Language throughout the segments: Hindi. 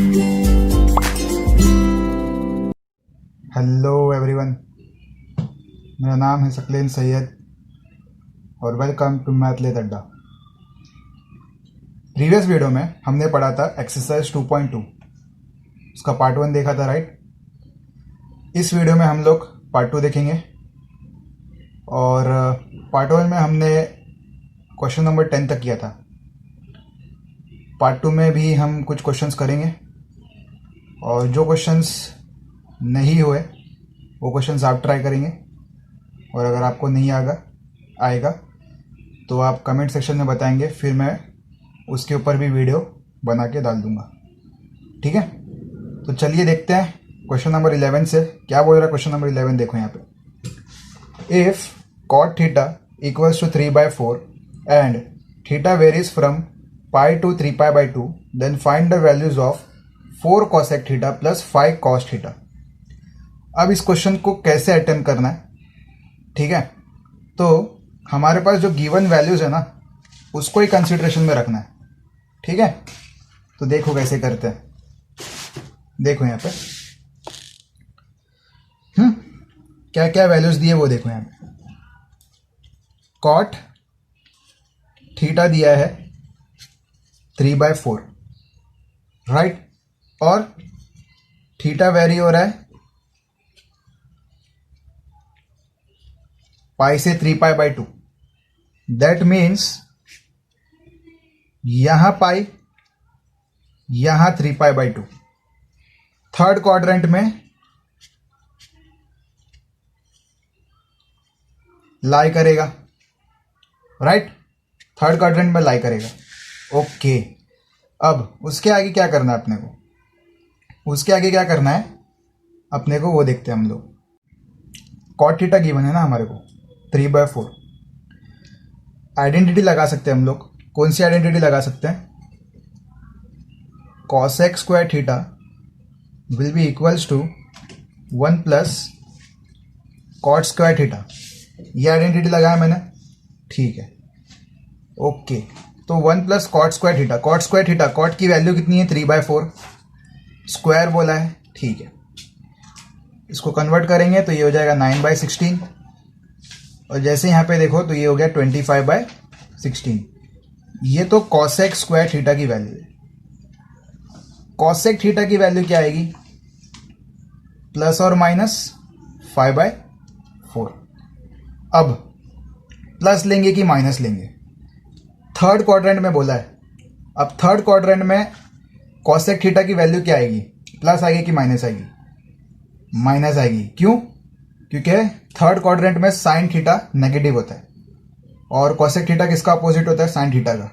हेलो एवरीवन, मेरा नाम है सकलेन सैयद और वेलकम टू मैथ लेत अड्डा। प्रीवियस वीडियो में हमने पढ़ा था एक्सरसाइज 2.2, उसका पार्ट 1 देखा था, राइट। इस वीडियो में हम लोग पार्ट 2 देखेंगे और पार्ट 1 में हमने क्वेश्चन नंबर 10 तक किया था। पार्ट 2 में भी हम कुछ क्वेश्चंस करेंगे और जो क्वेश्चंस नहीं हुए वो क्वेश्चंस आप ट्राई करेंगे और अगर आपको नहीं आएगा तो आप कमेंट सेक्शन में बताएंगे, फिर मैं उसके ऊपर भी वीडियो बना के डाल दूंगा, ठीक है। तो चलिए देखते हैं क्वेश्चन नंबर 11 से क्या बोल रहा है। क्वेश्चन नंबर 11 देखो यहाँ पे, if cot theta equals to 3/4 and theta varies from pi to 3π/2 then find the values of 4 cosec theta plus 5 cos theta. अब इस क्वेश्चन को कैसे अटेम्प्ट करना है, ठीक है। तो हमारे पास जो गिवन वैल्यूज है ना, उसको ही कंसिडरेशन में रखना है, ठीक है। तो देखो कैसे करते हैं। देखो यहाँ पे क्या क्या वैल्यूज दिए वो देखो यहाँ पे। कॉट थीटा दिया है 3/4, राइट, और थीटा वेरी हो रहा है पाई से 3π/2। दैट मीन्स यहां पाई, यहां 3π/2। थर्ड क्वाड्रेंट में लाई करेगा, राइट, थर्ड क्वाड्रेंट में लाई करेगा, ओके। अब उसके आगे क्या करना है अपने को, उसके आगे क्या करना है अपने को वो देखते हैं हम लोग। कॉट थीटा गिवन है ना हमारे को 3/4। आइडेंटिटी लगा सकते हैं हम लोग। कौन सी आइडेंटिटी लगा सकते हैं? cosec square theta will be equals to 1 plus cot square theta. ये आइडेंटिटी लगाया मैंने, ठीक है, ओके। तो 1 plus cot square theta, cot square theta, cot की वैल्यू कितनी है 3/4, स्क्वायर बोला है, ठीक है। इसको कन्वर्ट करेंगे तो ये हो जाएगा 9/16 और जैसे यहाँ पे देखो तो ये हो गया 25/16। ये तो cosec स्क्वायर थीटा की वैल्यू है। cosec थीटा की वैल्यू क्या आएगी? प्लस और माइनस 5/4। अब प्लस लेंगे कि माइनस लेंगे? थर्ड क्वाड्रेंट में बोला है। अब थर्ड क्वाड्रेंट में cosec थीटा की वैल्यू क्या आएगी? प्लस आएगी कि माइनस आएगी? माइनस आएगी। क्यों? क्योंकि थर्ड क्वाड्रेंट में साइन थीटा नेगेटिव होता है और cosec थीटा किसका अपोजिट होता है? साइन थीटा का।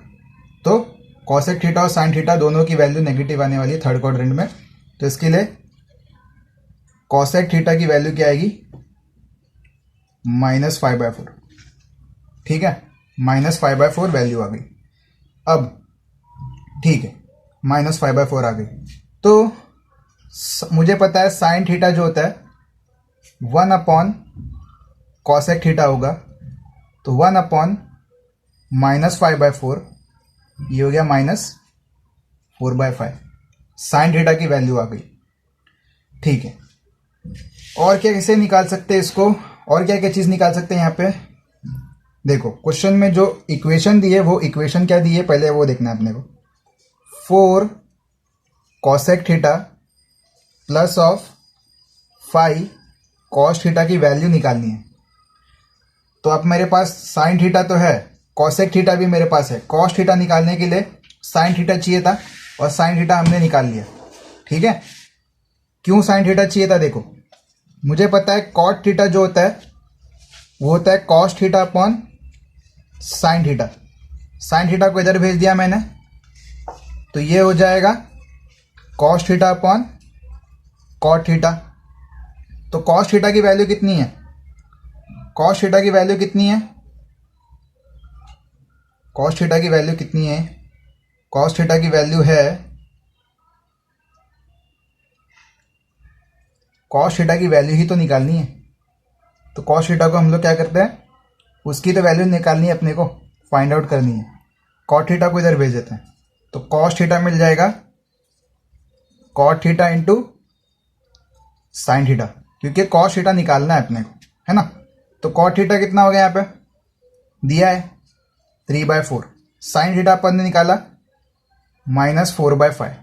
तो cosec थीटा और साइन थीटा दोनों की वैल्यू नेगेटिव आने वाली है थर्ड क्वाड्रेंट में। तो इसके लिए cosec थीटा की वैल्यू क्या आएगी? -5/4, ठीक है, -5/4 वैल्यू आ गई। अब ठीक है, -5/4 आ गई। तो मुझे पता है साइन थीटा जो होता है 1/cosec थीटा होगा, तो 1/-5/4, ये हो गया -4/5। साइन थीटा की वैल्यू आ गई, ठीक है। और क्या कैसे निकाल सकते हैं इसको? और क्या क्या चीज़ निकाल सकते हैं यहाँ पे? देखो क्वेश्चन में जो इक्वेशन दी है वो इक्वेशन क्या दी है पहले वो देखना है अपने को। 4 cosec theta plus of 5 cos theta की वैल्यू निकालनी है। तो अब मेरे पास साइन थीटा तो है, cosec थीटा भी मेरे पास है। cos थीटा निकालने के लिए साइन थीटा चाहिए था और साइन थीटा हमने निकाल लिया, ठीक है। क्यों साइन थीटा चाहिए था? देखो मुझे पता है cot थीटा जो होता है वो होता है cos theta upon sine theta. Sine theta को इधर भेज दिया मैंने, तो ये हो जाएगा cos theta upon cot theta. तो cos थीटा की वैल्यू कितनी है? cos थीटा की वैल्यू कितनी है? cos थीटा की वैल्यू कितनी है? cos थीटा की वैल्यू है, cos थीटा की वैल्यू ही तो निकालनी है। तो cos थीटा को हम लोग क्या करते हैं, उसकी तो वैल्यू निकालनी है अपने को, फाइंड आउट करनी है। cot थीटा को इधर भेज देते हैं, तो cos थीटा मिल जाएगा cot theta into sine theta, क्योंकि कॉस थीटा निकालना है अपने को, है ना। तो कॉट थीटा कितना हो गया यहाँ पे दिया है 3/4, साइन थीटा अपन ने निकाला -4/5,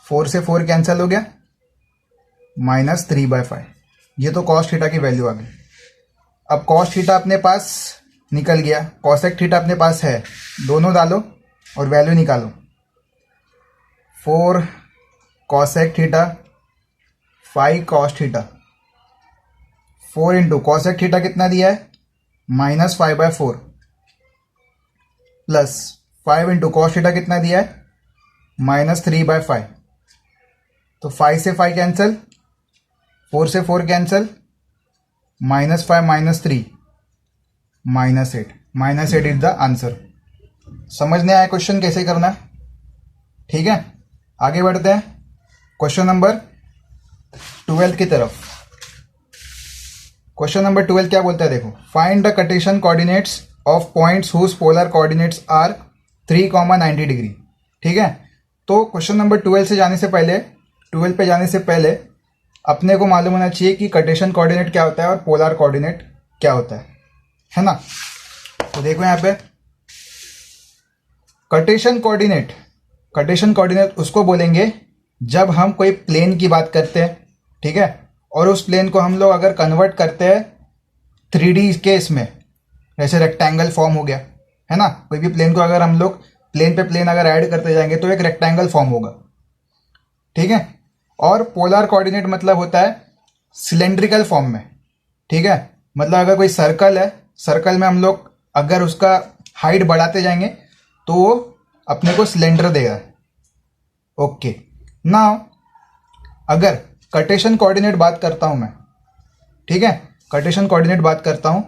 4 से 4 कैंसिल हो गया, -3/5। ये तो कॉस थीटा की वैल्यू आ गई। अब कॉस थीटा अपने पास निकल गया, कॉसेक थीटा अपने पास है, दोनों डालो और वैल्यू निकालो। 4 cosec theta 5 cos theta, 4 into cosec theta कितना दिया है -5/4 प्लस 5 इंटू कॉस थीटा कितना दिया है -3/5। तो 5 से 5 कैंसिल, 4 से 4 कैंसिल, -5 -3 -8 इज द आंसर। समझने आया क्वेश्चन कैसे करना है? ठीक है, आगे बढ़ते हैं क्वेश्चन नंबर 12 की तरफ। क्वेश्चन नंबर 12 क्या बोलता है देखो, find the Cartesian coordinates of points whose polar coordinates are 3, 90 degree. ठीक है, तो क्वेश्चन नंबर 12 से जाने से पहले, 12 पे जाने से पहले अपने को मालूम होना चाहिए कि कार्टेशियन कोऑर्डिनेट क्या होता है और पोलर कोऑर्डिनेट क्या होता है ना। तो देखो यहाँ पे कार्टेशियन कोऑर्डिनेट उसको बोलेंगे जब हम कोई प्लेन की बात करते हैं, ठीक है, और उस प्लेन को हम लोग अगर कन्वर्ट करते हैं 3D के इसमें, जैसे रेक्टेंगल फॉर्म हो गया, है ना। कोई भी प्लेन को अगर हम लोग प्लेन पे प्लेन अगर ऐड करते जाएंगे तो एक रेक्टेंगल फॉर्म होगा, ठीक है। और पोलर कोऑर्डिनेट मतलब होता है सिलेंड्रिकल फॉर्म में, ठीक है। मतलब अगर कोई सर्कल है, सर्कल में हम लोग अगर उसका हाइट बढ़ाते जाएंगे तो वो अपने को सिलेंडर देगा। ओके, नाउ अगर कार्टेशियन कोऑर्डिनेट बात करता हूं मैं, ठीक है, कार्टेशियन कोऑर्डिनेट बात करता हूं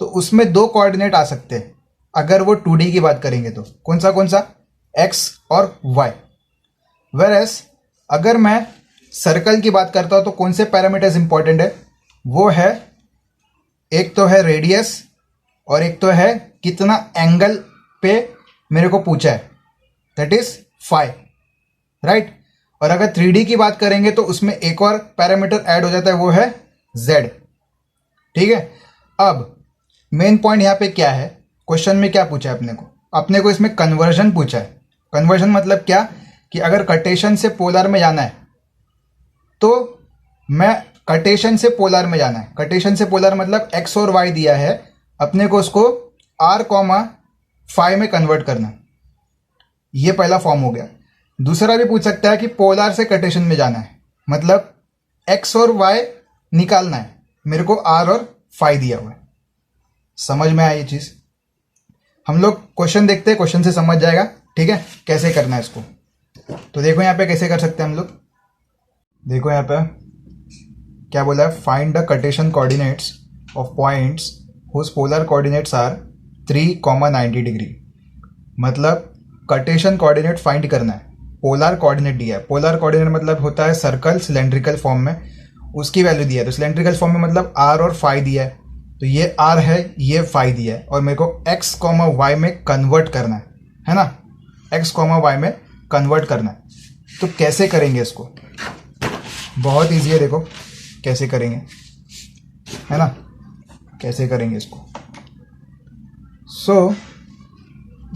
तो उसमें 2 कोऑर्डिनेट आ सकते हैं। अगर वो 2D की बात करेंगे तो कौन सा x और y। वेरएस अगर मैं सर्कल की बात करता हूं तो कौन से पैरामीटर्स इंपॉर्टेंट है, वो है एक तो है रेडियस और एक तो है कितना एंगल पे मेरे को पूछा है, दैट इज फाई, राइट। और अगर 3D की बात करेंगे तो उसमें एक और पैरामीटर ऐड हो जाता है, वो है z, ठीक है। अब मेन पॉइंट यहाँ पे क्या है, क्वेश्चन में क्या पूछा है अपने को इसमें कन्वर्जन पूछा है। कन्वर्जन मतलब क्या कि अगर कार्टेशियन से पोलर में जाना है तो मैं कार्टेशियन से पोलर में जाना है। कार्टेशियन से पोलर मतलब x और y दिया है, अपने को उसको r, फाई में कन्वर्ट करना है। ये पहला फॉर्म हो गया। दूसरा भी पूछ सकता है कि पोलर से कार्टेशियन में जाना है, मतलब x और y निकालना है, मेरे को r और फाई दिया हुआ है। समझ में आया ये चीज? हम लोग क्वेश्चन देखते हैं, क्वेश्चन से समझ जाएगा, ठीक है, कैसे करना है इसको। तो देखो यहाँ पे कैसे कर सकते हैं हम लोग। देखो यहाँ पे क्या बोला है, find the Cartesian coordinates of points whose polar coordinates are 3, 90 degree. मतलब कार्टेशियन कोऑर्डिनेट फाइंड करना है, पोलर कोऑर्डिनेट दिया है। पोलर कोऑर्डिनेट मतलब होता है सर्कल सिलेंड्रिकल फॉर्म में, उसकी वैल्यू दिया है। तो सिलेंड्रिकल फॉर्म में मतलब r और फाई दिया है, तो ये r है, ये फाई दिया है, और मेरे को x, y में कन्वर्ट करना है ना, x, y में कन्वर्ट करना है। तो कैसे करेंगे इसको? बहुत ईजी है, देखो कैसे करेंगे, है ना, कैसे करेंगे इसको।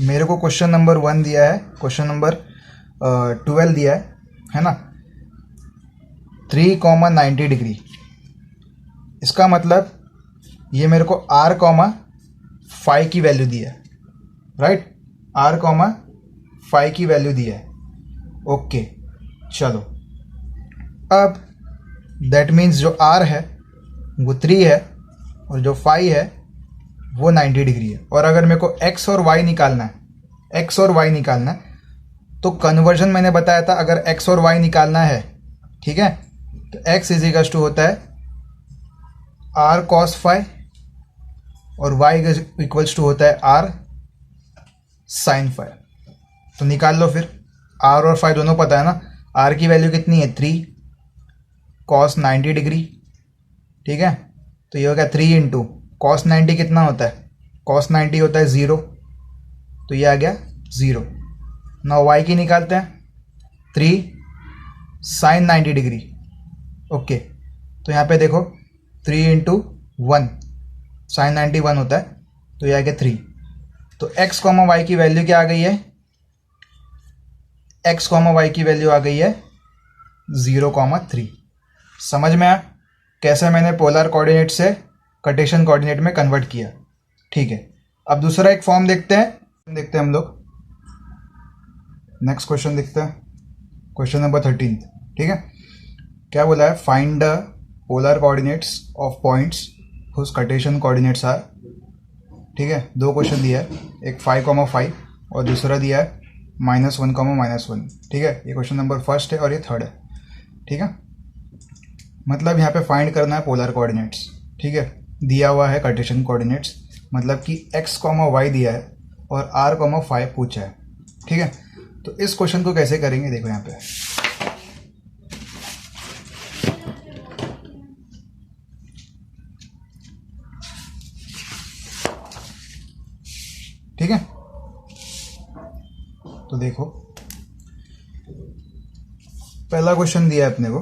मेरे को क्वेश्चन नंबर 1 दिया है, क्वेश्चन नंबर 12 दिया है ना, 3, 90 डिग्री। इसका मतलब ये मेरे को r, फाई की वैल्यू दिया है, राइट, r, फाई की वैल्यू दिया है। ओके, चलो अब दैट मीन्स जो r है वो 3 है और जो फाई है वो 90 डिग्री है। और अगर मेरे को x और y निकालना है, तो कन्वर्जन मैंने बताया था, अगर x और y निकालना है, ठीक है, तो x इज टू होता है r cos फाई और y इक्वल्स टू होता है r sin फाई। तो निकाल लो फिर, r और फाई दोनों पता है ना। r की वैल्यू कितनी है 3 cos 90 डिग्री, ठीक है, तो ये हो गया 3 इंटू cos 90 कितना होता है, cos 90 होता है 0, तो ये आ गया 0। नाउ y की निकालते हैं, 3 साइन 90 डिग्री। ओके, तो यहाँ पे देखो 3 इंटू 1, साइन 91 होता है, तो ये आ गया 3। तो एक्स कॉमा वाई की वैल्यू क्या आ गई है? एक्स कॉमा वाई की वैल्यू आ गई है 0,3। समझ में आया कैसे मैंने पोलर कोऑर्डिनेट से कार्टेशियन कोऑर्डिनेट में कन्वर्ट किया? ठीक है, अब दूसरा एक फॉर्म देखते हैं हम लोग। नेक्स्ट क्वेश्चन देखते हैं, क्वेश्चन नंबर 13। ठीक है, क्या बोला है? Find the polar coordinates of points whose Cartesian coordinates are. ठीक है, दो क्वेश्चन दिया है, एक 5,5 और दूसरा दिया है -1,-1। ठीक है, ये क्वेश्चन नंबर फर्स्ट है और ये थर्ड है। ठीक है, मतलब यहाँ पे फाइंड करना है पोलर कोऑर्डिनेट्स। ठीक है, दिया हुआ है कार्टेशियन कोऑर्डिनेट्स, मतलब कि x, y दिया है और r, 5 पूछा है। ठीक है, तो इस क्वेश्चन को कैसे करेंगे देखो यहाँ पे। ठीक है, तो देखो पहला क्वेश्चन दिया है अपने को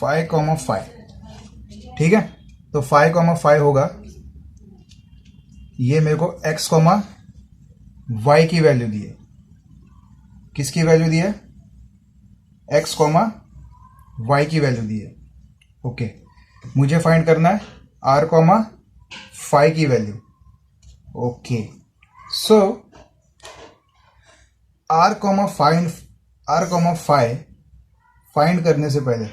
5,5। ठीक है, तो 5,5 होगा, ये मेरे को x, y की वैल्यू दी है। किसकी वैल्यू दी है? x, y की वैल्यू दी है। ओके, मुझे फाइंड करना है r, 5 की वैल्यू। ओके, सो r, 5 फाइंड करने से पहले,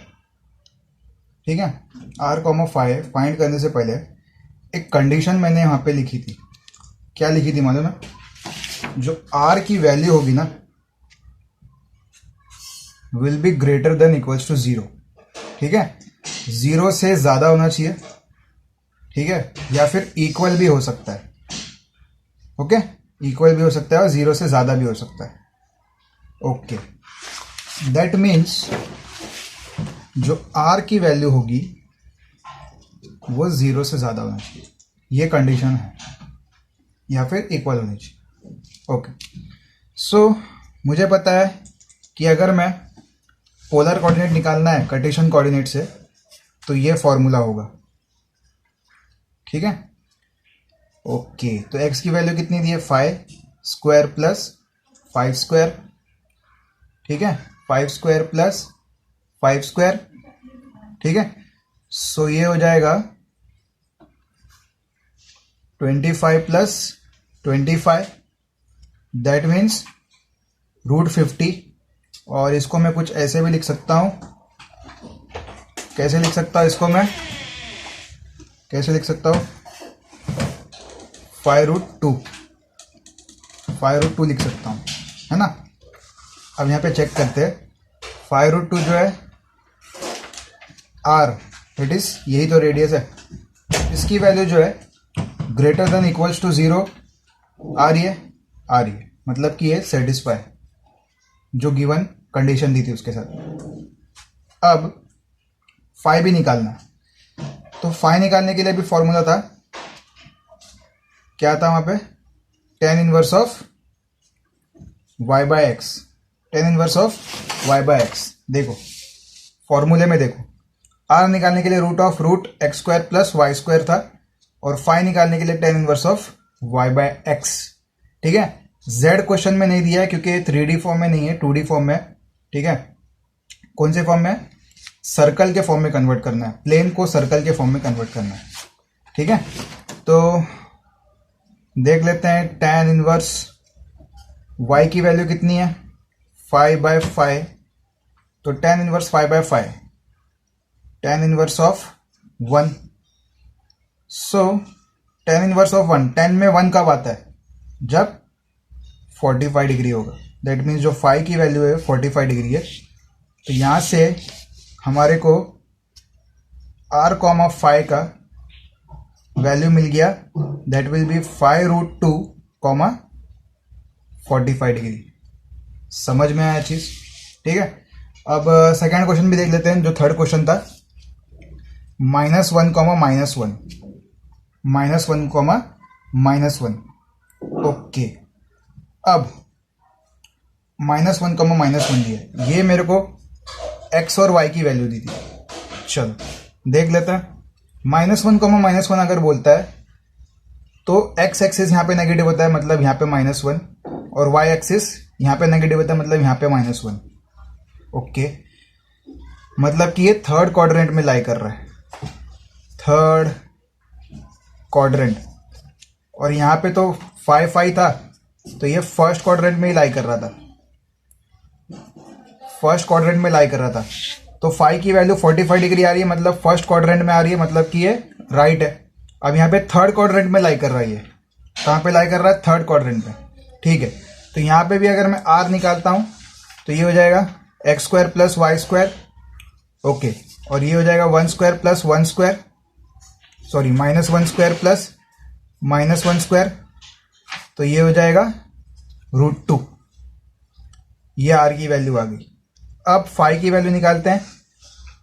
ठीक है, r, 5 फाइंड करने से पहले एक कंडीशन मैंने यहाँ पे लिखी थी। क्या लिखी थी मालूम है? जो r की वैल्यू होगी ना will be greater than equals to 0। ठीक है, 0 से ज़्यादा होना चाहिए। ठीक है, या फिर इक्वल भी हो सकता है। ओके, इक्वल भी हो सकता है और 0 से ज़्यादा भी हो सकता है। ओके, दैट मीन्स जो r की वैल्यू होगी वो 0 से ज़्यादा होना चाहिए, ये कंडीशन है, या फिर इक्वल होनी चाहिए। ओके, सो मुझे पता है कि अगर मैं पोलर कोऑर्डिनेट निकालना है कार्टेशियन कोऑर्डिनेट से तो ये फॉर्मूला होगा। ठीक है, ओके, तो x की वैल्यू कितनी दी है? 5² प्लस 5²। ठीक है, 5² प्लस 5²। ठीक है, सो ये हो जाएगा 25 प्लस 25, दैट मीन्स √50। और इसको मैं कुछ ऐसे भी लिख सकता हूँ। कैसे लिख सकता हूँ इसको मैं? कैसे लिख सकता हूँ? 5√2 लिख सकता हूँ, है ना। अब यहाँ पे चेक करते हैं, 5√2 जो है r, इट इज यही तो रेडियस है, इसकी वैल्यू जो है ग्रेटर देन इक्वल्स टू 0 आ रही है, मतलब कि ये सेटिस्फाई जो गिवन कंडीशन दी थी उसके साथ। अब फाई भी निकालना, तो फाई निकालने के लिए भी फॉर्मूला था, क्या था वहां पे? tan inverse of y by x. tan inverse of y by x. देखो फॉर्मूले में देखो, r निकालने के लिए √x² प्लस y² था, और फाई निकालने के लिए tan inverse of y by x. ठीक है, z क्वेश्चन में नहीं दिया है क्योंकि 3D फॉर्म में नहीं है, 2D फॉर्म में। ठीक है, कौन से फॉर्म में? सर्कल के फॉर्म में कन्वर्ट करना है, प्लेन को सर्कल के फॉर्म में कन्वर्ट करना है। ठीक है, तो देख लेते हैं tan इनवर्स y की वैल्यू कितनी है? 5/5, तो tan inverse 5/5, tan inverse of 1। So tan inverse of 1, tan में 1 कब आता है? जब 45 डिग्री होगा। दैट मीन्स जो फाई की वैल्यू है 45 डिग्री है, तो यहाँ से हमारे को r, 5 का वैल्यू मिल गया, दैट विल बी 5√2, 45 डिग्री। समझ में आया चीज? ठीक है, अब सेकंड क्वेश्चन भी देख लेते हैं, जो थर्ड क्वेश्चन था, -1, -1, -1। ओके, अब -1, -1 दिया है, ये मेरे को x और y की वैल्यू दी थी। चलो देख लेते हैं। -1, -1 अगर बोलता है तो x एक्सिस यहाँ पे नेगेटिव होता है, मतलब यहाँ पे -1, और y एक्सिस यहाँ पे नेगेटिव होता है, मतलब यहाँ पे -1। ओके, मतलब कि ये थर्ड क्वाड्रेंट में लाई कर रहा है, थर्ड क्वाड्रेंट। और यहाँ पे तो 5 था, तो ये फर्स्ट क्वाड्रेंट में ही लाई कर रहा था, फर्स्ट क्वाड्रेंट में लाई कर रहा था। तो 5 की वैल्यू 45 डिग्री आ रही है, मतलब फर्स्ट क्वाड्रेंट में आ रही है, मतलब कि ये राइट है। अब यहाँ पे थर्ड क्वाड्रेंट में लाई कर रहा है, ये कहाँ पे लाई कर रहा है? थर्ड क्वाड्रेंट में। ठीक है, तो यहाँ पे भी अगर मैं r निकालता हूँ तो ये हो जाएगा x² + y²। ओके, और ये हो जाएगा 1² + 1², सॉरी -1² + -1², तो ये हो जाएगा √2। ये r की वैल्यू आ गई। अब फाई की वैल्यू निकालते हैं।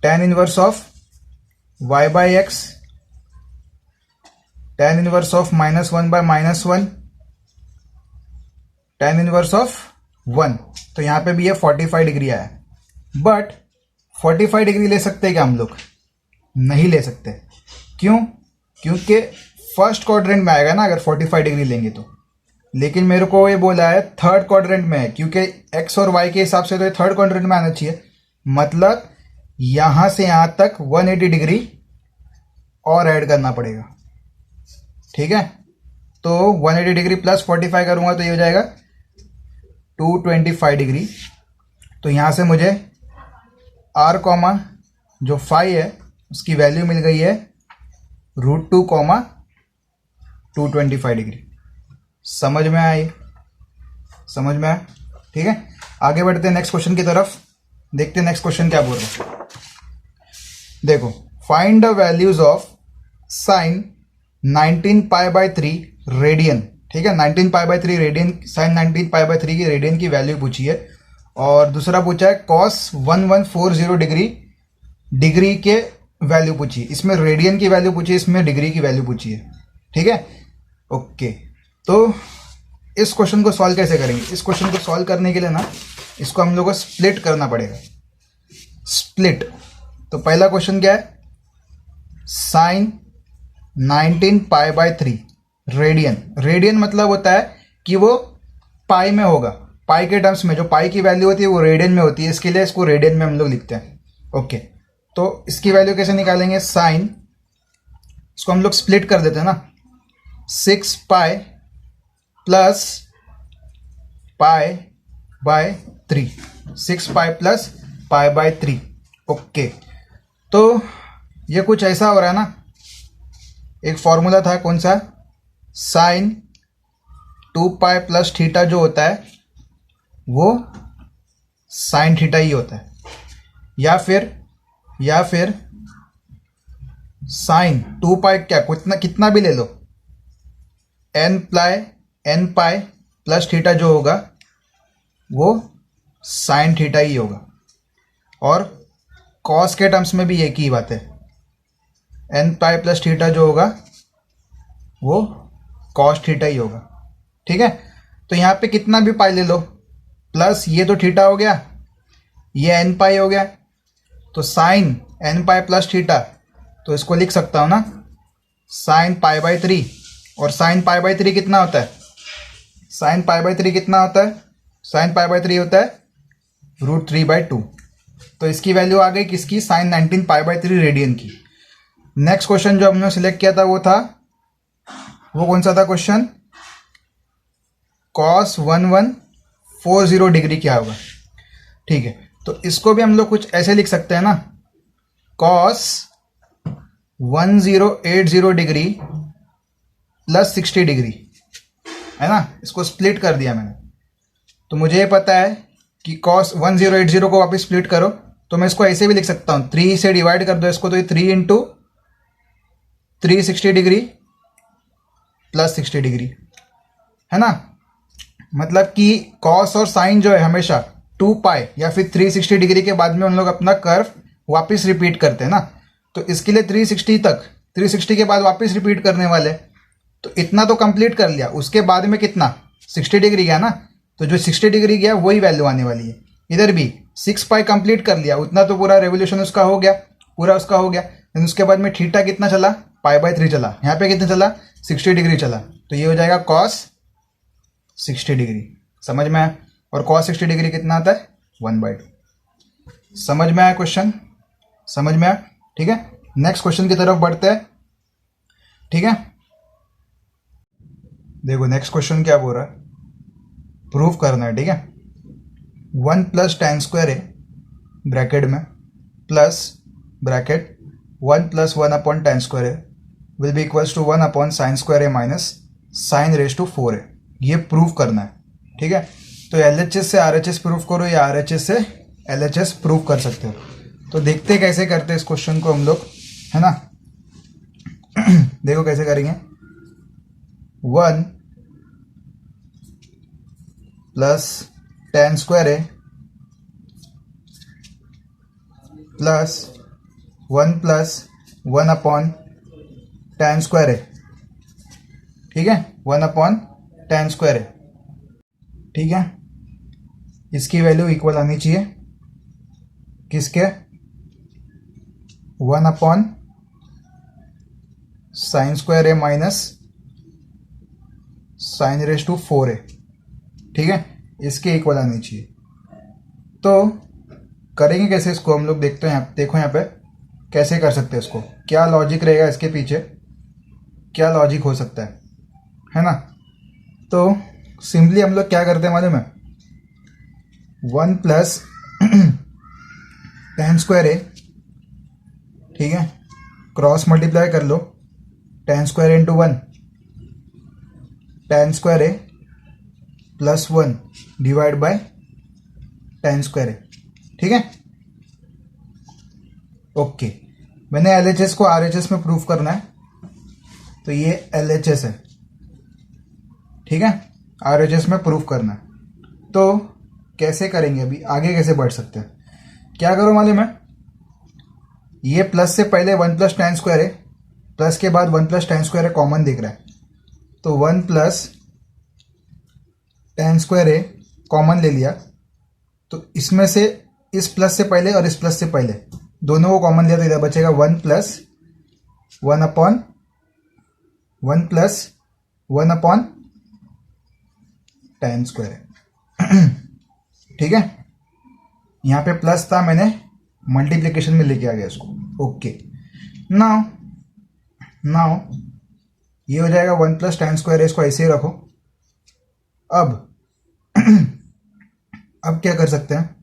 tan inverse of y/x, tan inverse of -1/-1, tan inverse of 1। तो यहाँ पे भी ये 45 डिग्री आया, बट 45 डिग्री ले सकते हैं क्या हम लोग? नहीं ले सकते। क्यों? क्योंकि फर्स्ट क्वाड्रेंट में आएगा ना अगर 45 डिग्री लेंगे तो। लेकिन मेरे को ये बोला है थर्ड क्वाड्रेंट में है, क्योंकि x और y के हिसाब से तो ये थर्ड क्वाड्रेंट में आना चाहिए, मतलब यहां से यहां तक 180 डिग्री और ऐड करना पड़ेगा। ठीक है, तो 180 डिग्री प्लस 45 करूंगा तो ये हो जाएगा 225 डिग्री। तो यहां से मुझे r कॉमा जो फाई है उसकी वैल्यू मिल गई है √2, 225 डिग्री। समझ में आया? ये समझ में आया? ठीक है, आगे बढ़ते हैं नेक्स्ट क्वेश्चन की तरफ। देखते हैं नेक्स्ट क्वेश्चन क्या बोल रहा है। देखो, find the values of sine 19π/3 radian. ठीक है, 19π/3 रेडियन, साइन 19π/3 की रेडियन की वैल्यू पूछी है। और दूसरा पूछा है कॉस 1140 डिग्री के वैल्यू पूछी है। इसमें रेडियन की वैल्यू पूछी है, इसमें डिग्री की वैल्यू पूछी है। ठीक है, ओके। तो इस क्वेश्चन को सॉल्व कैसे करेंगे? इस क्वेश्चन को सॉल्व करने के लिए ना इसको हम लोग को स्प्लिट करना पड़ेगा। स्प्लिट, तो पहला क्वेश्चन क्या है? Sign 19π/3 radian. रेडियन मतलब होता है कि वो पाई में होगा, पाई के टर्म्स में। जो पाई की वैल्यू होती है वो रेडियन में होती है, इसके लिए इसको रेडियन में हम लोग लिखते हैं। ओके, तो इसकी वैल्यू कैसे निकालेंगे? साइन, इसको हम लोग स्प्लिट कर देते हैं ना, 6π + π/3, 6π + π/3। ओके, तो ये कुछ ऐसा हो रहा है ना, एक फॉर्मूला था, कौन सा? साइन 2π + थीटा जो होता है वो साइन थीटा ही होता है, या फिर साइन 2π क्या कितना भी ले लो, nπ + थीटा जो होगा वो साइन थीटा ही होगा। और कॉस के टर्म्स में भी एक ही बात है, nπ + थीटा जो होगा वो कॉस थीटा ही होगा। ठीक है, तो यहाँ पे कितना भी पाई ले लो, प्लस ये तो थीटा हो गया, ये nπ हो गया, तो साइन nπ + थीटा, तो इसको लिख सकता हूँ ना साइन π/3। और साइन π/3 कितना होता है? साइन π/3 कितना होता है? साइन π/3 होता है √3/2। तो इसकी वैल्यू आ गई किसकी? साइन 19π/3 रेडियन की। नेक्स्ट क्वेश्चन जो हमने सिलेक्ट किया था वो कौन सा था क्वेश्चन? कॉस 1140 डिग्री क्या होगा? ठीक है, तो इसको भी हम लोग कुछ ऐसे लिख सकते हैं ना, कॉस 1080 डिग्री + 60 डिग्री, है ना। इसको स्प्लिट कर दिया मैंने, तो मुझे ये पता है कि कॉस 1080 को वापस स्प्लिट करो, तो मैं इसको ऐसे भी लिख सकता हूँ, 3 से डिवाइड कर दो इसको, तो ये 3 × 360 डिग्री + 60 डिग्री, है ना। मतलब कि कॉस और साइन जो है हमेशा 2π या फिर 360 डिग्री के बाद में हम लोग अपना कर्व वापस रिपीट करते हैं ना। तो इसके लिए 360 के बाद वापस रिपीट करने वाले, तो इतना तो कंप्लीट कर लिया। उसके बाद में कितना? 60 डिग्री गया ना, तो जो 60 डिग्री गया वही वैल्यू आने वाली है। इधर भी 6 पाई कंप्लीट कर लिया, उतना तो पूरा रेवोल्यूशन उसका हो गया, पूरा उसका हो गया। फिर उसके बाद में थीटा कितना चला, पाई/3 चला। यहाँ पे कितना चला, 60 डिग्री चला। तो ये हो जाएगा कॉस 60 डिग्री। समझ में आया? और कॉस 60 डिग्री कितना आता है, 1/2। समझ में आया क्वेश्चन? समझ में आया? ठीक है, नेक्स्ट क्वेश्चन की तरफ बढ़ते हैं। ठीक है, देखो नेक्स्ट क्वेश्चन क्या बोल रहा है, प्रूफ करना है। ठीक है, 1 + tan स्क्वायर है ब्रैकेट में प्लस ब्रैकेट 1 + 1 tan स्क्वायर है will be equals to 1 sin square है माइनस sin⁴ है। ये प्रूफ करना है। ठीक है, तो LHS से RHS प्रूफ करो या RHS से LHS प्रूफ कर सकते हो। तो देखते कैसे करते हैं इस क्वेश्चन को हम लोग, है ना। देखो कैसे करेंगे, 1 + tan स्क्वायर है प्लस 1 + 1 tan स्क्वायर है। ठीक है, 1 tan स्क्वायर है। ठीक है, इसकी वैल्यू इक्वल आनी चाहिए किसके, 1 sin स्क्वायर है माइनस sin⁴ है। ठीक है, इसके इक्वल आनी चाहिए। तो करेंगे कैसे इसको हम लोग, देखते हैं। देखो यहाँ पे कैसे कर सकते हैं इसको, क्या लॉजिक रहेगा इसके पीछे, क्या लॉजिक हो सकता है ना। तो सिंपली हम लोग क्या करते हैं मालूम है, 1 + tan स्क्वायर है। ठीक है, क्रॉस मल्टीप्लाई कर लो, tan स्क्वायर × 1 tan स्क्वायर है plus 1 divide by tan square है। ठीक है, ओके। मैंने LHS को RHS में प्रूफ करना है, तो ये LHS है। ठीक है, RHS में प्रूफ करना है। तो कैसे करेंगे, अभी आगे कैसे बढ़ सकते हैं, क्या करो मालूम है, ये प्लस से पहले 1 + tan स्क्वायर है, प्लस के बाद 1 + tan स्क्वायर है, कॉमन दिख रहा है। तो 1 + tan स्क्वायर है कॉमन ले लिया, तो इसमें से इस प्लस से पहले और इस प्लस से पहले दोनों को कॉमन लिया, तो इधर बचेगा 1 + 1 tan स्क्वायर है। ठीक है, यहाँ पे प्लस था, मैंने मल्टीप्लिकेशन में लेके आ गया इसको। ओके, नाउ ये हो जाएगा 1 + tan स्क्वायर है, इसको ऐसे ही रखो। अब क्या कर सकते हैं,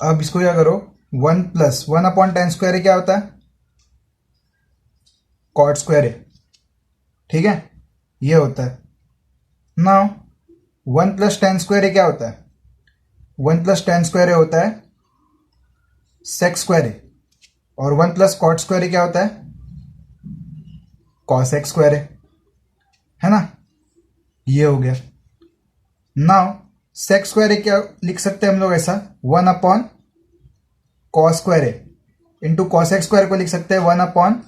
अब इसको क्या करो, 1 + 1 tan स्क्वायर है, क्या होता है, cot स्क्वायर है। ठीक है, ये होता है। नाउ 1 + tan स्क्वायर है, क्या होता है, 1 + tan स्क्वायर होता है sec स्क्वायर है, और 1 + cot स्क्वायर है, क्या होता है, cos x स्क्वायर है ना। ये हो गया। नाउ sec स्क्वायर है, क्या लिख सकते हैं हम लोग ऐसा, 1 cos स्क्वायर है इंटू cos x स्क्वायर को लिख सकते हैं 1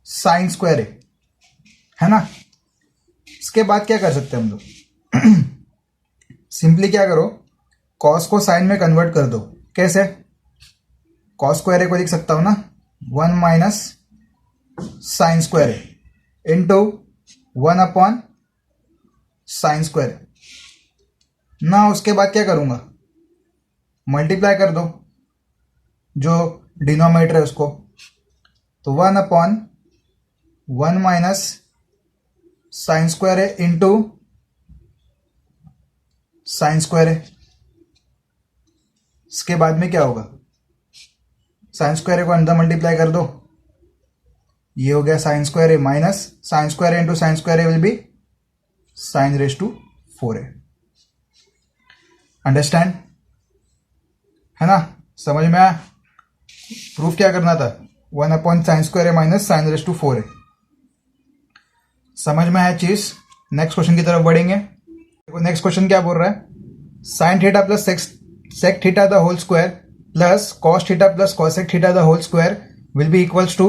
sin स्क्वायर है ना। इसके बाद क्या कर सकते हैं हम लोग, सिंपली क्या करो, cos को sin में कन्वर्ट कर दो। कैसे, cos स्क्वायर को लिख सकता हूं ना 1 - sin square into 1 sin square. ना उसके बाद क्या करूंगा, मल्टीप्लाई कर दो जो डिनोमिनेटर है उसको, तो 1 sin स्क्वायर है इंटू sin स्क्वायर है। इसके बाद में क्या होगा, sin स्क्वायर को अंदर मल्टीप्लाई कर दो, ये हो गया sin स्क्वायर है minus sin square into sin square will B sin⁴ है। अंडरस्टैंड है ना, समझ में आया। प्रूफ क्या करना था, 1 sin स्क्वायर माइनस sin⁴ है। समझ में आया चीज। नेक्स्ट क्वेश्चन की तरफ बढ़ेंगे। देखो नेक्स्ट क्वेश्चन क्या बोल रहा है, sin theta plus sec theta the whole square plus cos theta plus cosec theta the whole square will be equals to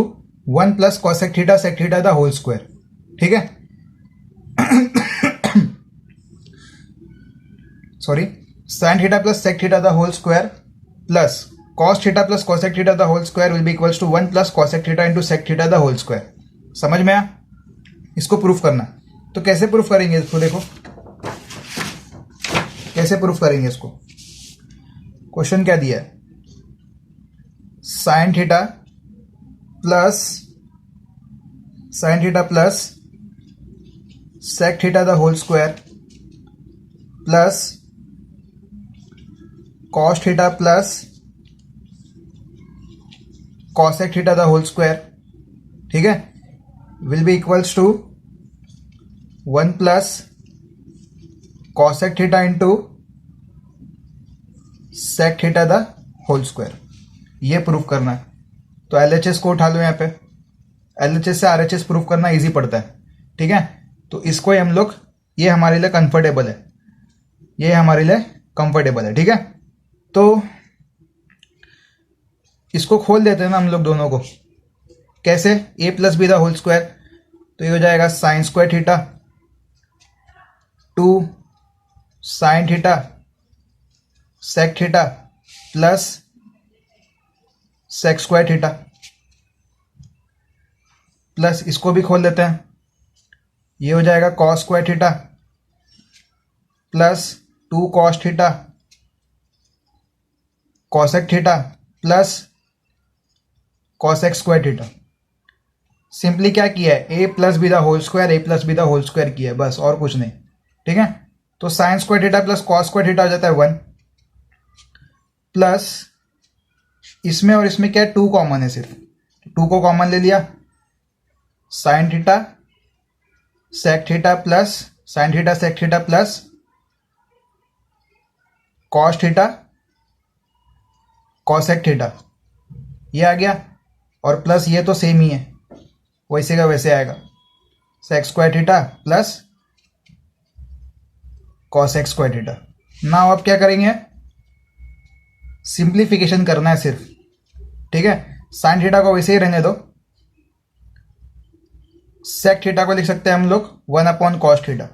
1 + cosec theta sec theta the whole square. ठीक है, sorry, sine theta plus sec theta the whole square plus cos theta plus cosec theta the whole square will be equals to 1 plus cosec theta into sec theta the whole square. समझ में आया? इसको प्रूफ करना। तो कैसे प्रूफ करेंगे इसको, देखो कैसे प्रूफ करेंगे इसको। क्वेश्चन क्या दिया है, sine theta plus sec theta the whole square plus cos theta plus cosec theta the whole square, ठीक है, will be equals to 1 plus cosec theta into sec theta the whole square. ये प्रूफ करना है। तो एलएचएस को उठा लो यहाँ पे, एलएचएस से आरएचएस प्रूफ करना इजी पड़ता है, ठीक है। तो इसको ही हम लोग, ये हमारे लिए कंफर्टेबल है, ये हमारे लिए कंफर्टेबल है, ठीक है। तो इसको खोल देते हैं ना हम लोग दोनों को। कैसे? A plus B the whole square, तो ये हो जाएगा sine square theta 2 sine theta sec theta plus sec square theta, plus इसको भी खोल देते हैं, ये हो जाएगा cos square theta plus 2 cos theta cosec theta plus cosec square theta. Simply क्या किया है, A plus B the whole square, A plus B the whole square किया है, बस और कुछ नहीं, ठीक है। तो sign square theta plus cos square theta हो जाता है 1 प्लस इसमें और इसमें क्या है, 2 कॉमन है, सिर्फ 2 को कॉमन ले लिया, sine theta sec theta plus sine theta sec theta plus cos theta cosec theta, ये आ गया। और प्लस ये तो सेम ही है, वैसे का वैसे आएगा, sec square theta plus cosec square theta. Now अब क्या करेंगे, सिंप्लीफिकेशन करना है सिर्फ, ठीक है। साइन थीटा को वैसे ही रहने दो, सेक थीटा को लिख सकते हैं हम लोग 1 upon cos theta,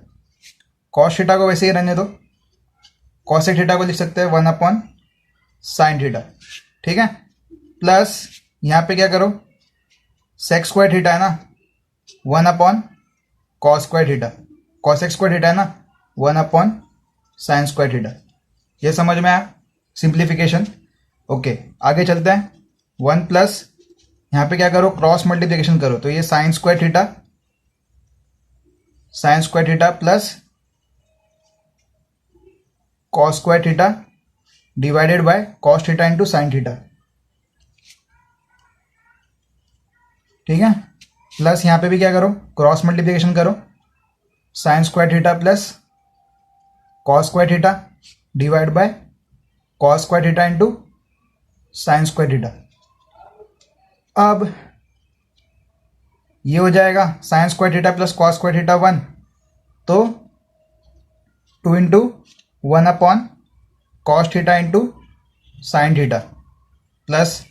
cos theta को वैसे ही रहने दो, कॉसेक थीटा को लिख सकते हैं 1 अपॉन साइन थीटा, ठीक है। प्लस यहाँ पे क्या करो, सेक स्क्वायर थीटा है ना 1 upon cos square theta, cosec square theta है ना 1 अपॉन साइन स्क्वायर थीटा। ये समझ में आया सिंप्लीफिकेशन? ओके, आगे चलते हैं। 1 प्लस यहाँ पे क्या करो, क्रॉस मल्टीप्लिकेशन करो, तो ये sign square theta plus cos square theta divided by cos theta into sine theta, ठीक है। प्लस यहाँ पे भी क्या करो, क्रॉस मल्टीप्लिकेशन करो, sign square theta plus cos square theta divide by cos square theta into sign square theta. अब ये हो जाएगा sine square theta plus cos square theta 1, तो 2 into 1 upon cos theta into sine theta, plus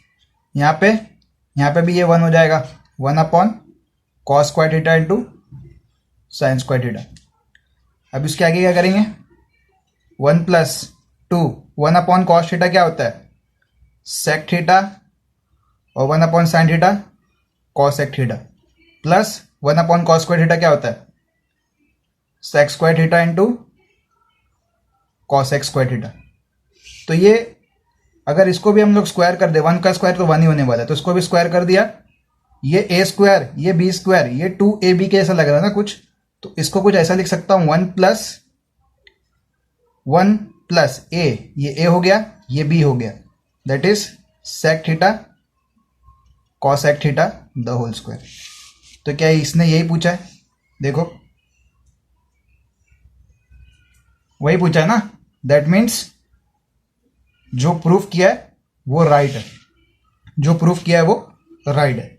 यहाँ पे भी ये 1 हो जाएगा 1 upon cos square theta into sign square theta. अब इसके आगे क्या करेंगे, 1 प्लस 2, 1 अपॉन कॉस थीटा क्या होता है, सेक थीटा, और 1 upon sine theta cosec theta, plus 1 upon cos square theta क्या होता है, sec square theta into cosec square theta. तो ये अगर इसको भी हम लोग स्क्वायर कर दे, 1 का स्क्वायर तो 1 ही होने वाला है, तो इसको भी स्क्वायर कर दिया, ये ए स्क्वायर, ये बी स्क्वायर, ये 2ab के ऐसा लग रहा है ना कुछ, तो इसको कुछ ऐसा लिख सकता हूं, 1 प्लस ए, ये ए हो गया, ये बी हो गया, that is sec theta cosec theta the whole square. तो क्या इसने यही पूछा है, देखो वही पूछा है ना, दैट मीन्स जो प्रूफ किया है वो राइट है, जो प्रूफ किया है वो राइट है।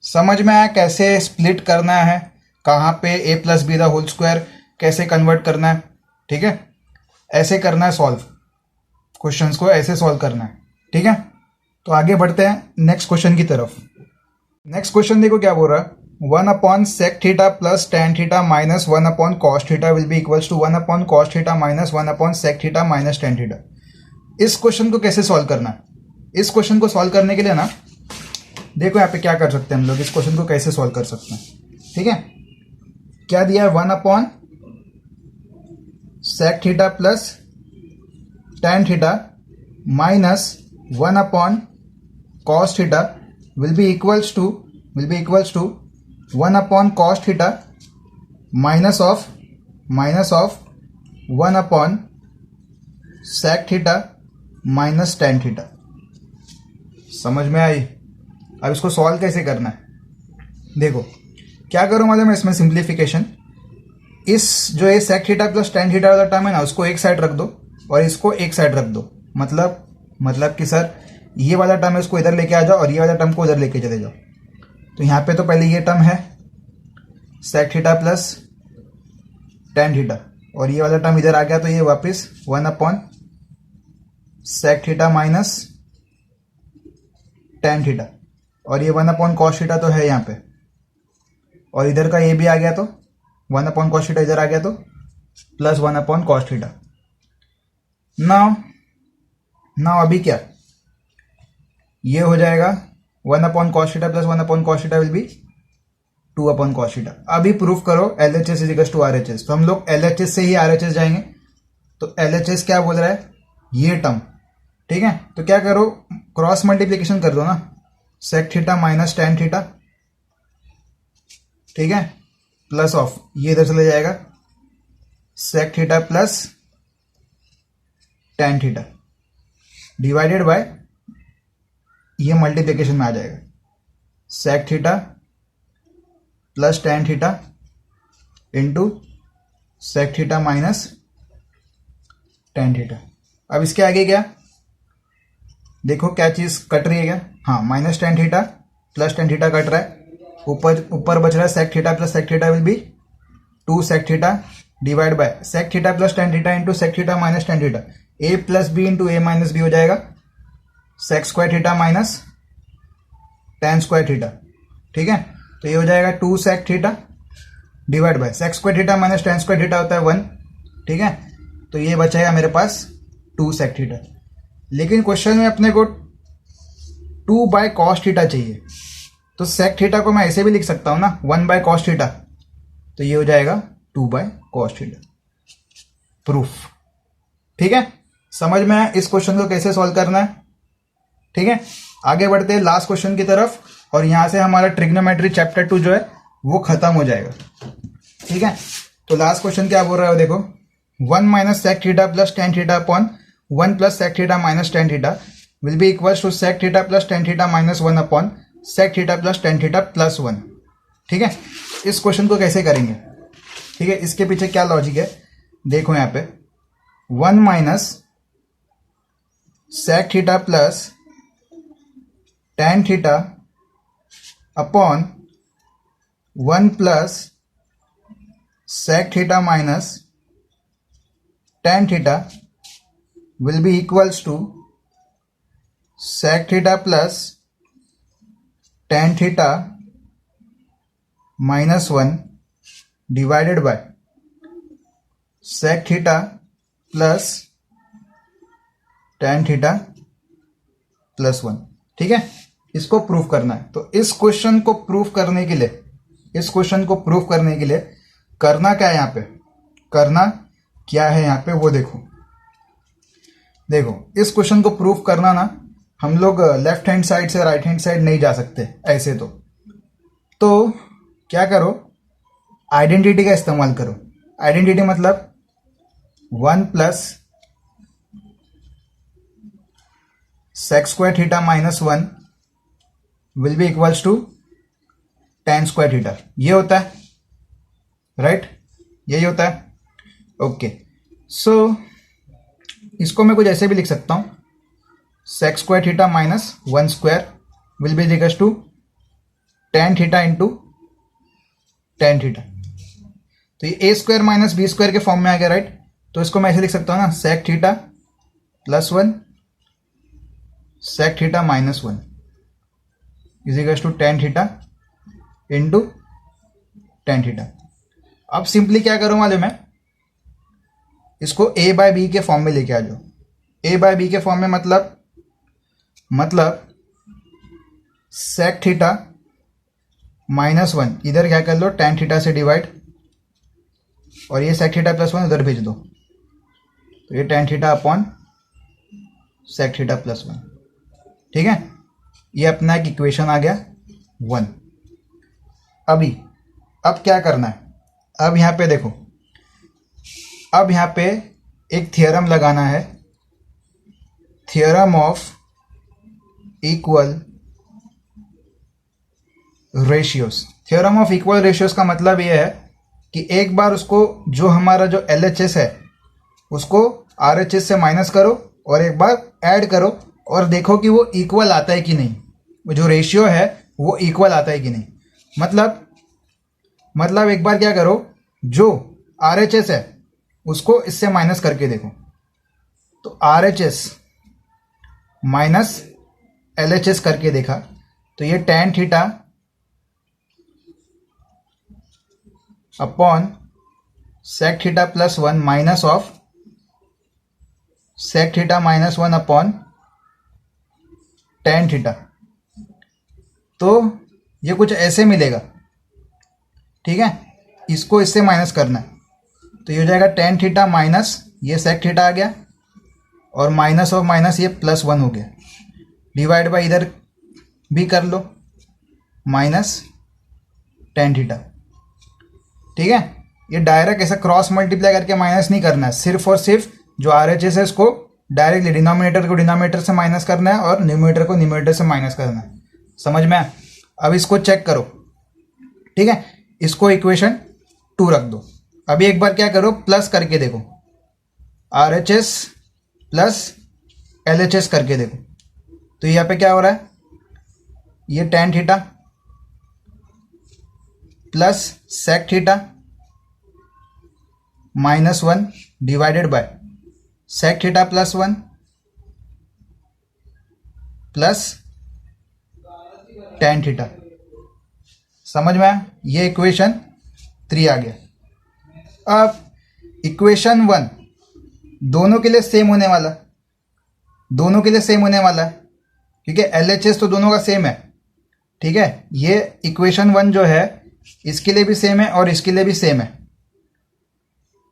समझ में आया कैसे स्प्लिट करना है, कहाँ पे A plus B the whole square कैसे कन्वर्ट करना है, ठीक है। ऐसे करना है सॉल्व, क्वेश्चंस को ऐसे सॉल्व करना है, ठीक है। तो आगे बढ़ते हैं नेक्स्ट क्वेश्चन की तरफ। नेक्स्ट क्वेश्चन देखो क्या बोल रहा है, 1 upon sec theta plus tan theta minus 1 upon cos theta will be equals to 1 upon cos theta minus 1 upon sec theta minus tan theta. इस क्वेश्चन को कैसे सॉल्व करना है? इस क्वेश्चन को सॉल्व करने के लिए ना देखो यहाँ पे क्या कर सकते हैं हम लोग, इस क्वेश्चन को कैसे सॉल्व कर सकते हैं। ठीक है, क्या दिया है? 1 upon sec theta plus tan theta minus 1 upon cos theta will be equals to 1 upon cos theta minus of 1 upon sec theta minus tan theta. समझ में आई? अब इसको सॉल्व कैसे करना है? देखो क्या करो मालूम है इसमें सिंप्लीफिकेशन, इस जो ये sec theta plus tan theta वाला टर्म है ना उसको एक साइड रख दो और इसको एक साइड रख दो। मतलब कि सर ये वाला टर्म है उसको इधर लेके आ जाओ और ये वाला टर्म को उधर लेके चले जाओ। तो यहाँ पे तो पहले ये टर्म है sec theta plus tan theta और ये वाला टर्म इधर आ गया, तो ये वापस 1 upon sec theta minus tan theta और ये 1 अपॉन cos थीटा तो है यहाँ पे, और इधर का ये भी आ गया तो 1 अपॉन cos थीटा इधर आ गया तो plus 1 upon cos theta. Now अभी क्या ये हो जाएगा 1 upon cos theta plus 1 upon cos theta will be 2 upon cos theta. अभी प्रूफ करो LHS is equal to RHS, तो हम लोग LHS से ही RHS जाएंगे। तो LHS क्या बोल रहा है? ये टर्म। ठीक है, तो क्या करो क्रॉस मल्टीप्लीकेशन कर दो ना, sec theta minus tan theta, ठीक है, प्लस ऑफ ये इधर चले जाएगा sec theta plus tan theta divided by ये मल्टीप्लीकेशन में आ जाएगा sec theta plus tan theta into sec theta minus tan theta. अब इसके आगे क्या देखो क्या चीज कट रही है क्या? हाँ, minus tan theta plus tan theta cut रहा है, ऊपर बच रहा है sec theta plus sec theta will be 2 sec theta divide by sec theta plus tan theta into sec theta minus tan theta. a plus b into a minus b हो जाएगा sec square theta minus tan square theta. ठीक है, तो ये हो जाएगा 2 sec theta divide by sec square theta minus tan square theta होता है 1। ठीक है, तो ये बचेगा मेरे पास 2 sec थीटा। लेकिन क्वेश्चन में अपने को 2 बाय cos थीटा चाहिए, तो sec थीटा को मैं ऐसे भी लिख सकता हूं ना 1 बाय cos थीटा, तो ये हो जाएगा 2 बाय cos थीटा। प्रूफ। ठीक है, समझ में आया इस क्वेश्चन को कैसे सॉल्व करना है? ठीक है, आगे बढ़ते हैं लास्ट क्वेश्चन की तरफ, और यहां से हमारा ट्रिग्नोमेट्री चैप्टर 2 जो है वो खत्म हो जाएगा। ठीक है, तो लास्ट क्वेश्चन क्या बोल रहा है देखो, 1 minus sec theta plus tan theta upon 1 plus sec theta minus tan theta will be equals to sec theta plus tan theta minus 1 upon sec theta plus tan theta plus 1। ठीक है, इस क्वेश्चन को कैसे करेंगे? ठीक है, इसके पीछे क्या लॉजिक है देखो, यहाँ पे 1 minus sec theta plus tan theta upon 1 plus sec theta minus tan theta will be equals to sec theta plus tan theta minus 1 divided by sec theta plus tan theta plus 1। ठीक है, इसको प्रूफ करना है। तो इस क्वेश्चन को प्रूफ करने के लिए करना क्या है यहाँ पे, करना क्या है यहाँ पे वो देखो इस क्वेश्चन को प्रूफ करना ना, हम लोग लेफ्ट हैंड साइड से राइट हैंड साइड नहीं जा सकते ऐसे। तो क्या करो, आइडेंटिटी का इस्तेमाल करो। आइडेंटिटी मतलब 1 plus sec square theta minus 1 will be equals to tan square theta. ये होता है राइट, यही होता है। ओके, सो इसको मैं कुछ ऐसे भी लिख सकता हूं, sec square theta minus 1 square will be equals to tan theta into tan theta. तो ये a square minus b square के फॉर्म में आ गया राइट। तो इसको मैं ऐसे लिख सकता हूं ना, sec theta plus 1 sec theta minus 1 is equals to tan theta into tan theta. अब सिंपली क्या करूँ मालूम है, इसको a बाय बी के फॉर्म में लेके आ जाओ। a बाय बी के फॉर्म में मतलब sec थीटा -1 इधर क्या कर लो tan थीटा से डिवाइड, और ये sec थीटा +1 उधर भेज दो, तो ये tan theta upon sec theta +1। ठीक है, ये अपना एक इक्वेशन आ गया 1। अब क्या करना है, अब यहाँ पे देखो, अब यहाँ पे एक थ्योरम लगाना है, theorem of equal ratios. Theorem of equal ratios का मतलब ये है कि एक बार उसको जो हमारा जो LHS है उसको RHS से माइनस करो और एक बार ऐड करो और देखो कि वो इक्वल आता है कि नहीं, वो जो रेशियो है वो इक्वल आता है कि नहीं। मतलब एक बार क्या करो, जो RHS है उसको इससे माइनस करके देखो, तो RHS माइनस LHS करके देखा तो ये tan theta upon sec theta +1 minus of sec theta -1 upon tan theta, तो ये कुछ ऐसे मिलेगा। ठीक है, इसको इससे माइनस करना है, तो ये हो जाएगा tan थीटा माइनस ये sec थीटा आ गया, और माइनस और माइनस ये +1 हो गया, डिवाइड बाय इधर भी कर लो माइनस tan थीटा। ठीक है, ये डायरेक्ट ऐसा क्रॉस मल्टीप्लाई करके माइनस नहीं करना है, सिर्फ और सिर्फ जो RHS है इसको डायरेक्टली डिनोमिनेटर को डिनोमिनेटर से माइनस करना है और न्यूमरेटर को न्यूमरेटर से माइनस करना है। समझ में आया? अब इसको चेक करो। ठीक है, इसको इक्वेशन 2 रख दो। अभी एक बार क्या करो, प्लस करके देखो, RHS प्लस LHS करके देखो, तो यहाँ पे क्या हो रहा है, ये tan theta plus sec theta -1 divided by sec theta +1 plus tan theta. समझ में आया? ये इक्वेशन 3 आ गया। अब इक्वेशन 1 दोनों के लिए सेम होने वाला, क्योंकि LHS तो दोनों का सेम है। ठीक है, ये इक्वेशन 1 जो है इसके लिए भी सेम है और इसके लिए भी सेम है।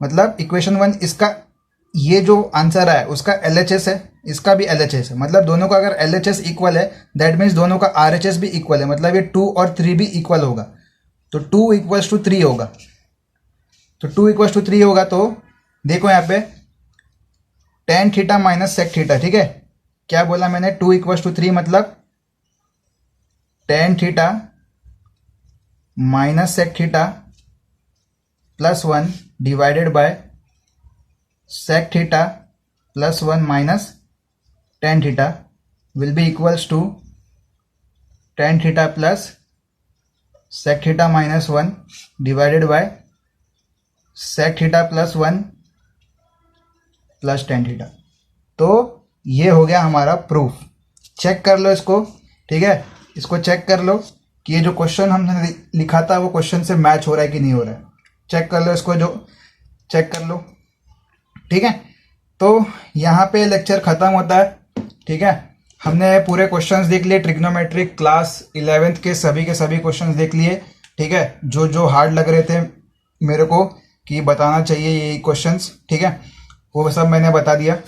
मतलब इक्वेशन 1 इसका ये जो आंसर है उसका LHS है, इसका भी LHS है। मतलब दोनों का अगर LHS इक्वल है दैट मीन्स दोनों का RHS भी इक्वल है, मतलब ये 2 और 3 भी इक्वल होगा, तो 2 = 3 होगा। तो 2 = 3 होगा, तो देखो यहाँ पे tan theta minus sec theta. ठीक है, क्या बोला मैंने, 2 = 3 मतलब tan theta minus sec theta +1 divided by sec theta +1 minus tan theta will be equals to tan theta plus sec theta -1 divided by sec theta +1 plus tan theta. तो ये हो गया हमारा प्रूफ। चेक कर लो इसको। ठीक है, इसको चेक कर लो कि ये जो क्वेश्चन हमने लिखा था वो क्वेश्चन से मैच हो रहा है कि नहीं हो रहा है। चेक कर लो इसको, जो चेक कर लो। ठीक है, तो यहाँ पे लेक्चर ख़त्म होता है। ठीक है, हमने पूरे क्वेश्चंस देख लिए, ट्रिग्नोमेट्रिक क्लास 11th के सभी क्वेश्चंस देख लिए। ठीक है, जो हार्ड लग रहे थे मेरे को कि बताना चाहिए ये क्वेश्चंस, ठीक है, वो सब मैंने बता दिया।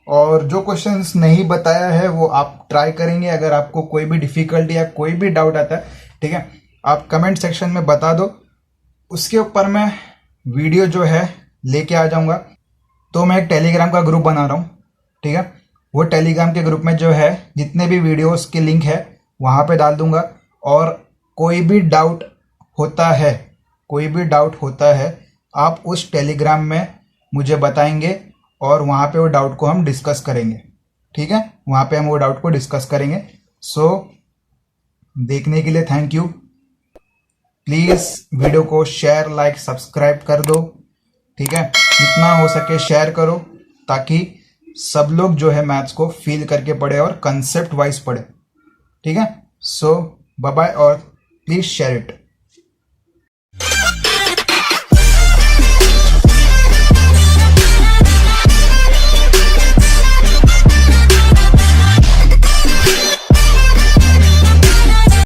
और जो क्वेश्चंस नहीं बताया है वो आप ट्राई करेंगे। अगर आपको कोई भी डिफ़िकल्टी या कोई भी डाउट आता है, ठीक है, आप कमेंट सेक्शन में बता दो, उसके ऊपर मैं वीडियो जो है लेके आ जाऊंगा। तो मैं एक टेलीग्राम का ग्रुप बना रहा हूँ। ठीक है, वो टेलीग्राम के ग्रुप में जो है जितने भी वीडियोस के लिंक है वहाँ पे डाल दूंगा। और कोई भी डाउट होता है आप उस टेलीग्राम में मुझे बताएंगे और वहाँ पे वो डाउट को हम डिस्कस करेंगे। ठीक है, वहाँ पे हम वो डाउट को डिस्कस करेंगे। सो देखने के लिए थैंक यू। प्लीज़ वीडियो को शेयर, लाइक, सब्सक्राइब कर दो। ठीक है, जितना हो सके शेयर करो ताकि सब लोग जो है मैथ्स को फील करके पढ़े और कंसेप्ट वाइज पढ़े। ठीक है, सो बाय बाय और प्लीज़ शेयर इट।